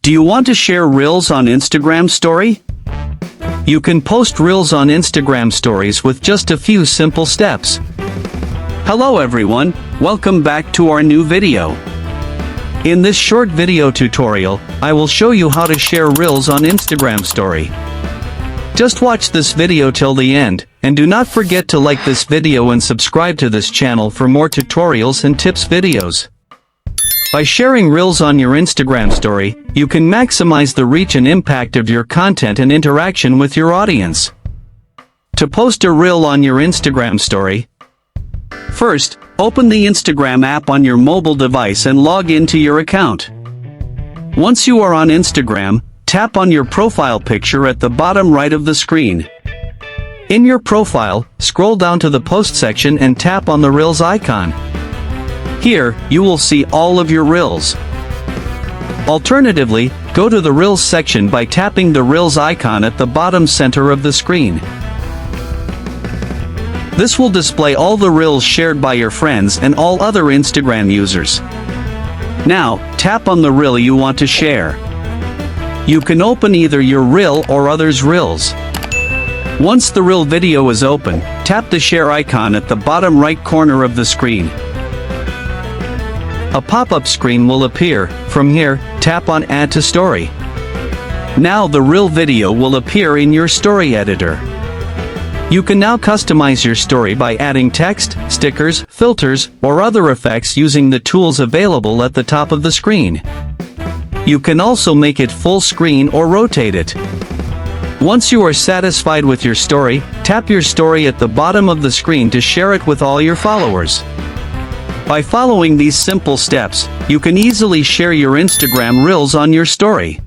Do you want to share Reels on Instagram Story? You can post Reels on Instagram Stories with just a few simple steps. Hello everyone, welcome back to our new video. In this short video tutorial, I will show you how to share Reels on Instagram Story. Just watch this video till the end, and do not forget to like this video and subscribe to this channel for more tutorials and tips videos. By sharing Reels on your Instagram Story, you can maximize the reach and impact of your content and interaction with your audience. To post a Reel on your Instagram Story, first, open the Instagram app on your mobile device and log into your account. Once you are on Instagram, tap on your profile picture at the bottom right of the screen. In your profile, scroll down to the post section and tap on the Reels icon. Here, you will see all of your Reels. Alternatively, go to the Reels section by tapping the Reels icon at the bottom center of the screen. This will display all the Reels shared by your friends and all other Instagram users. Now, tap on the Reel you want to share. You can open either your Reel or others' Reels. Once the Reel video is open, tap the share icon at the bottom right corner of the screen. A pop-up screen will appear. From here, tap on Add to Story. Now the Reel video will appear in your story editor. You can now customize your story by adding text, stickers, filters, or other effects using the tools available at the top of the screen. You can also make it full screen or rotate it. Once you are satisfied with your story, tap your story at the bottom of the screen to share it with all your followers. By following these simple steps, you can easily share your Instagram Reels on your story.